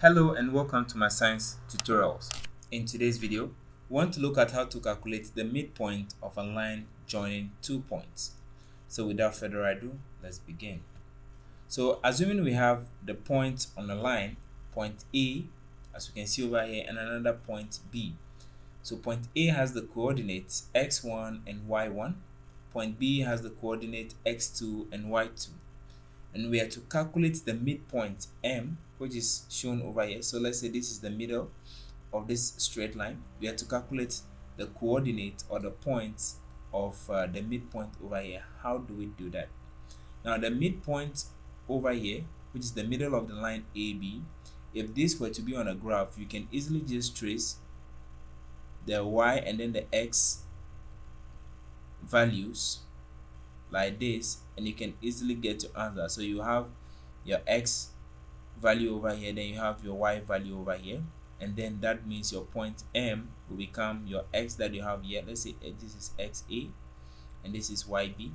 Hello and welcome to my science tutorials. In today's video, we want to look at how to calculate the midpoint of a line joining 2 points. So without further ado, let's begin. So assuming we have the point on the line, point A, as we can see over here, and another point B. So point A has the coordinates x1 and y1. Point B has the coordinate x2 and y2. And we are to calculate the midpoint M, which is shown over here. So let's say this is the middle of this straight line. We are to calculate the coordinate or the points of the midpoint over here. How do we do that? Now the midpoint over here, which is the middle of the line AB, if this were to be on a graph, you can easily just trace the y and then the x values like this, and you can easily get your answer. So you have your x value over here, then you have your y value over here, and then that means your point M will become your x that you have here. Let's say this is xa and this is yb,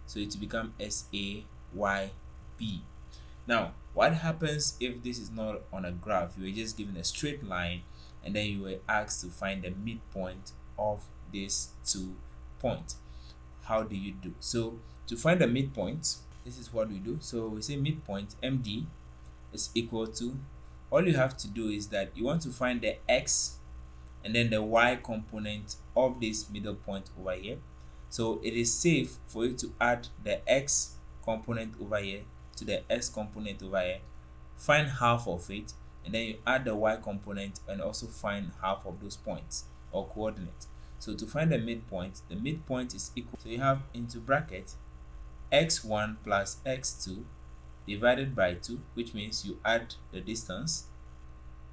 so it will become sayb. Now what happens if this is not on a graph? You were just given a straight line and then you were asked to find the midpoint of these 2 points. How do you do? So to find the midpoint, this is what we do. So we say midpoint MD is equal to, all you have to do is that you want to find the x and then the y component of this middle point over here. So it is safe for you to add the x component over here to the x component over here, find half of it, and then you add the y component and also find half of those points or coordinates. So to find the midpoint is equal, so you have into bracket x1 plus x2 divided by 2, which means you add the distance,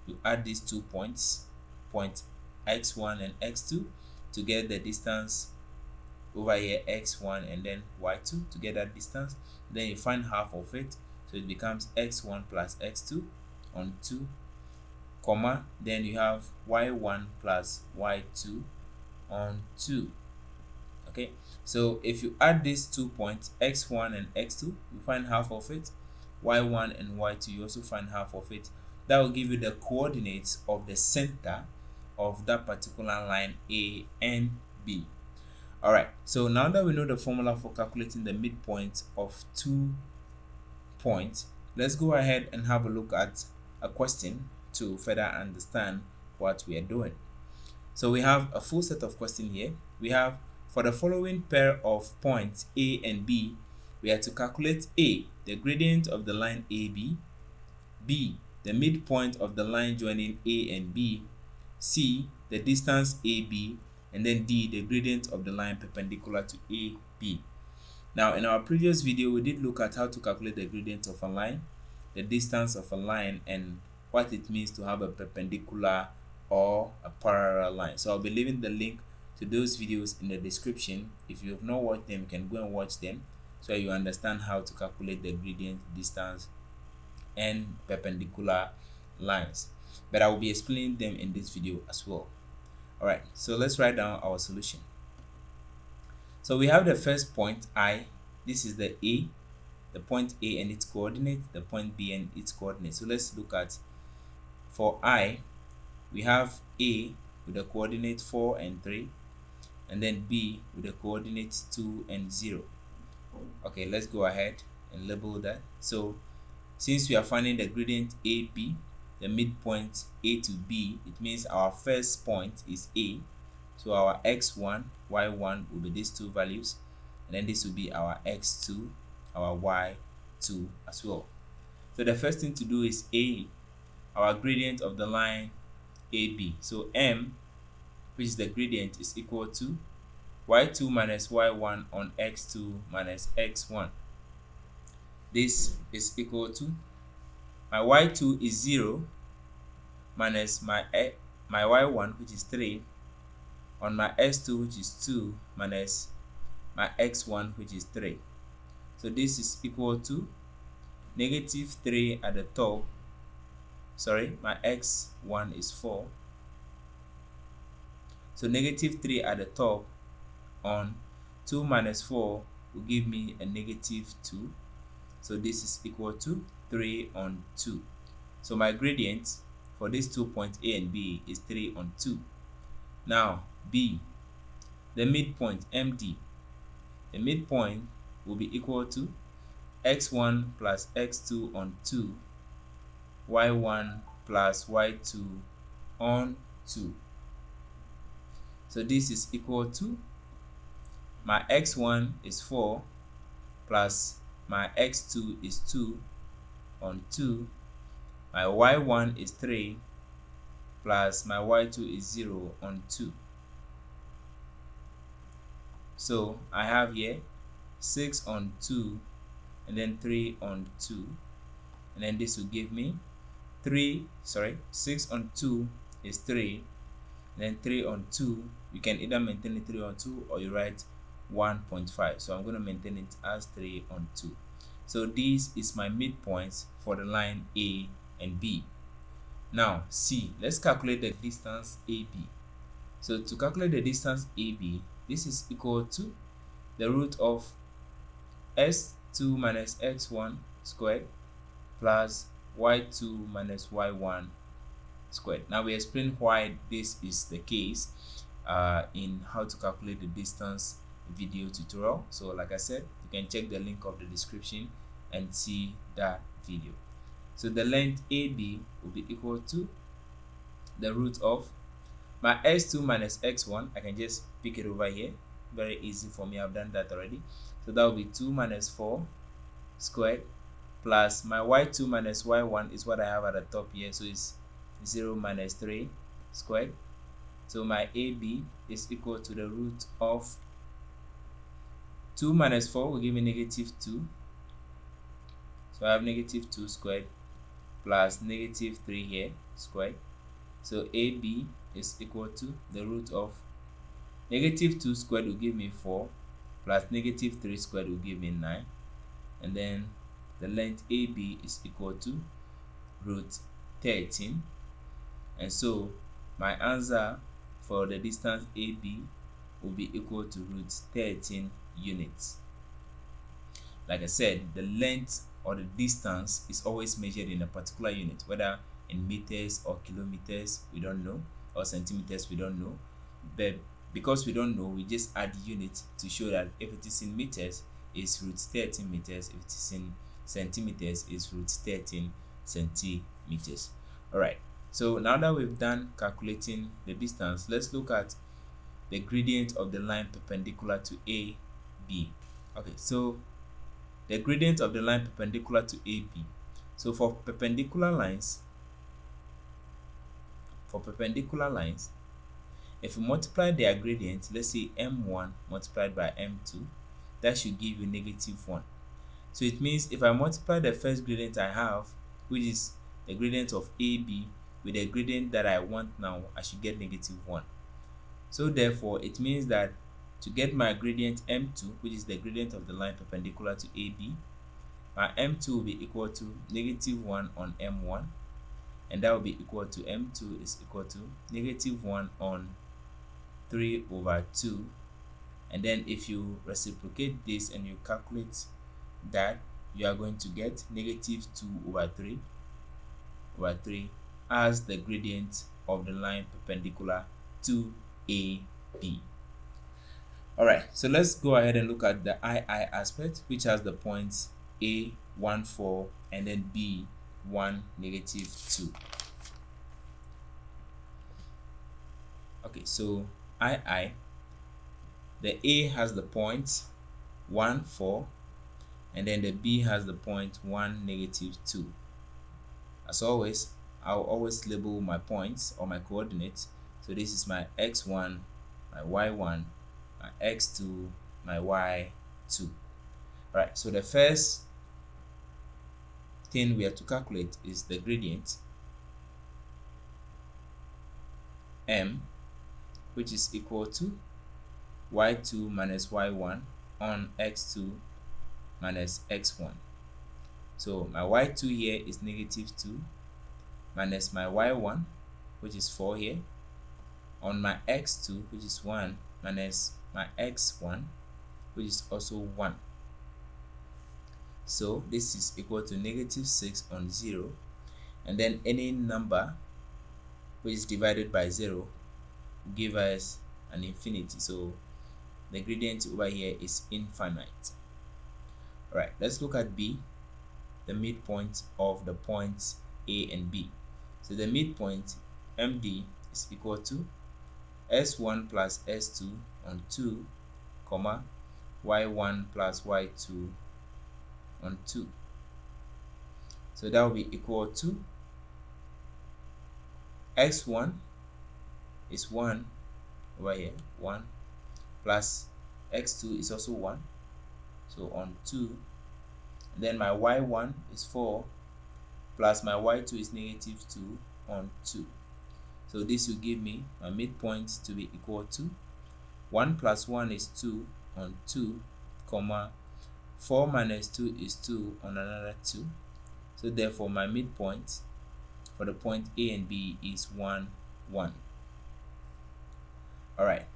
you add these 2 points, point x1 and x2, to get the distance over here x1 and then y2 to get that distance. Then you find half of it, so it becomes x1 plus x2 on 2, comma, then you have y1 plus y2 on 2. Okay, so if you add these 2 points x1 and x2, you find half of it, y1 and y2, you also find half of it. That will give you the coordinates of the center of that particular line A and B. Alright, so now that we know the formula for calculating the midpoint of 2 points, let's go ahead and have a look at a question to further understand what we are doing. So we have a full set of questions here. We have, for the following pair of points A and B, we have to calculate A, the gradient of the line AB, B, the midpoint of the line joining A and B, C, the distance AB, and then D, the gradient of the line perpendicular to AB. Now in our previous video, we did look at how to calculate the gradient of a line, the distance of a line, and what it means to have a perpendicular or a parallel line. So I'll be leaving the link to those videos in the description. If you have not watched them, you can go and watch them so you understand how to calculate the gradient, distance, and perpendicular lines. But I will be explaining them in this video as well. Alright, so let's write down our solution. So we have the first point I. This is the A, the point A and its coordinate, the point B and its coordinate. So let's look at, for I, we have A with the coordinate 4 and 3, and then B with the coordinates 2 and 0. Okay, let's go ahead and label that. So since we are finding the gradient AB, the midpoint A to B, it means our first point is A. So our x1, y1 will be these 2 values, and then this will be our x2, our y2 as well. So the first thing to do is A, our gradient of the line AB. So M, which is the gradient, is equal to y2 minus y1 on x2 minus x1. This is equal to my y2 is 0 minus my y1, which is 3, on my x2, which is 2, minus my x1, which is 3. So this is equal to negative 3 at the top. Sorry, my x1 is 4. So negative 3 at the top on 2 minus 4 will give me a negative 2. So this is equal to 3 on 2. So my gradient for these 2 points A and B is 3 on 2. Now B, the midpoint MD, the midpoint will be equal to x1 plus x2 on 2, y1 plus y2 on 2. So this is equal to my x1 is 4 plus my x2 is 2 on 2, my y1 is 3 plus my y2 is 0 on 2. So I have here 6 on 2 and then 3 on 2, and then this will give me 6 on 2 is 3, and then 3 on 2, you can either maintain it 3 on 2 or you write 1.5. So I'm going to maintain it as 3 on 2. So this is my midpoint for the line A and B. Now C, let's calculate the distance AB. So to calculate the distance AB, this is equal to the root of s2 minus x1 squared plus y2 minus y1 squared. Now we explain why this is the case in how to calculate the distance video tutorial. So like I said, you can check the link of the description and see that video. So the length AB will be equal to the root of my s2 minus x1. I can just pick it over here, very easy for me, I've done that already. So that will be 2 minus 4 squared plus my y2 minus y1 is what I have at the top here, so it's 0 minus 3 squared. So my AB is equal to the root of 2 minus 4 will give me negative 2. So I have negative 2 squared plus negative 3 here squared. So AB is equal to the root of negative 2 squared will give me 4 plus negative 3 squared will give me 9. And then the length AB is equal to root 13. And so my answer for the distance AB will be equal to root 13 units. Like I said, the length or the distance is always measured in a particular unit, whether in meters or kilometers, we don't know, or centimeters, we don't know. But because we don't know, we just add units to show that if it is in meters, it's root 13 meters. If it is in centimeters, it's root 13 centimeters. All right. So now that we've done calculating the distance, let's look at the gradient of the line perpendicular to AB. Okay, so the gradient of the line perpendicular to AB. So for perpendicular lines, if you multiply their gradient, let's say m1 multiplied by m2, that should give you negative 1. So it means if I multiply the first gradient I have, which is the gradient of AB, with the gradient that I want now, I should get negative 1. So therefore, it means that to get my gradient m2, which is the gradient of the line perpendicular to AB, my m2 will be equal to negative 1 on m1, and that will be equal to m2 is equal to negative 1 on 3 over 2. And then if you reciprocate this and you calculate that, you are going to get negative 2 over 3 as the gradient of the line perpendicular to AB. Alright, so let's go ahead and look at the II aspect, which has the points A, 1, 4, and then B, 1, negative 2. Okay, so II, the A has the point 1, 4, and then the B has the point 1, negative 2. As always, I'll always label my points or my coordinates. So this is my x1, my y1, my x2, my y2. Alright, so the first thing we have to calculate is the gradient m, which is equal to y2 minus y1 on x2 minus x1. So my y2 here is negative 2 minus my y1, which is 4 here, on my x2, which is 1, minus my x1, which is also 1. So this is equal to negative 6 on 0. and then any number which is divided by 0 will give us an infinity. So the gradient over here is infinite. Alright, let's look at B, the midpoint of the points A and B. So the midpoint MD is equal to S1 plus S2 on 2, comma, Y1 plus Y2 on 2. So that will be equal to X1 is 1 over here, 1, plus X2 is also 1, so on 2. And then my Y1 is 4, plus my Y2 is -2 on 2. So this will give me my midpoint to be equal to 1 plus 1 is 2 on 2, comma, 4 minus 2 is 2 on another 2. So therefore my midpoint for the point A and B is 1, 1. Alright,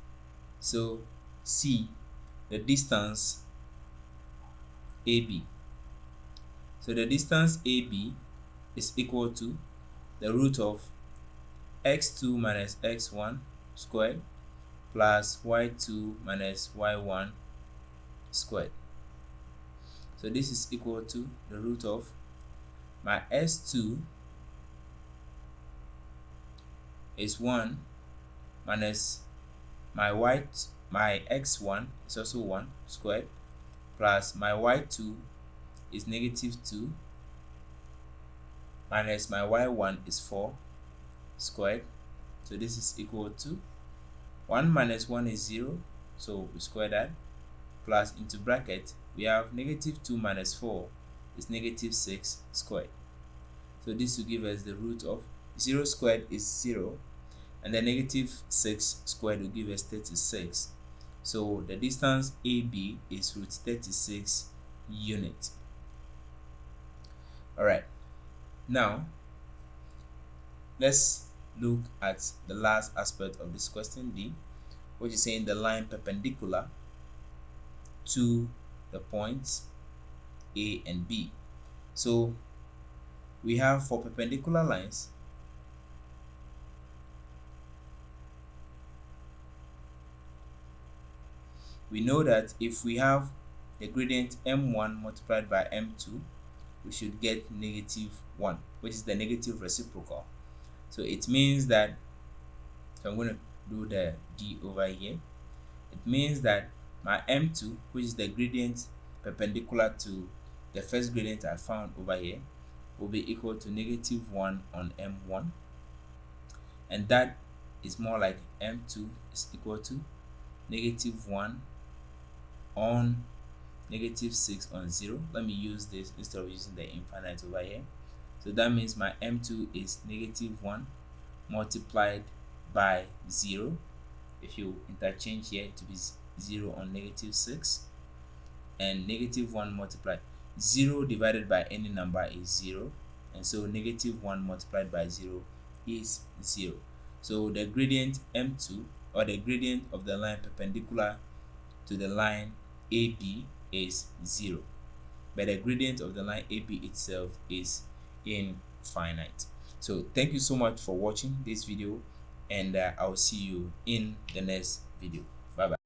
so C, the distance AB. So the distance AB is equal to the root of x2 minus x1 squared plus y2 minus y1 squared. So this is equal to the root of my s2 is 1 minus my x1 is also 1 squared plus my y2 is -2 minus my y1 is 4 squared. So this is equal to 1 minus 1 is 0, so we square that, plus into bracket we have -2 minus 4 is -6 squared. So this will give us the root of 0 squared is 0, and then -6 squared will give us 36. So the distance AB is root 36 units. Alright, now let's look at the last aspect of this question, D, which is saying the line perpendicular to the points A and B. So we have, for perpendicular lines, we know that if we have the gradient m1 multiplied by m2, we should get -1, which is the negative reciprocal. So it means that, so I'm going to do the D over here. It means that my m2, which is the gradient perpendicular to the first gradient I found over here, will be equal to -1 on m1, and that is more like m2 is equal to -1 on -6 on 0. Let me use this instead of using the infinite over here. So that means my m2 is -1 multiplied by 0. If you interchange here, to be 0 on -6, and -1 multiplied 0 divided by any number is 0, and so -1 multiplied by 0 is 0. So the gradient m2, or the gradient of the line perpendicular to the line AB, is 0, but the gradient of the line AB itself is infinite. So thank you so much for watching this video, and I'll see you in the next video. Bye bye.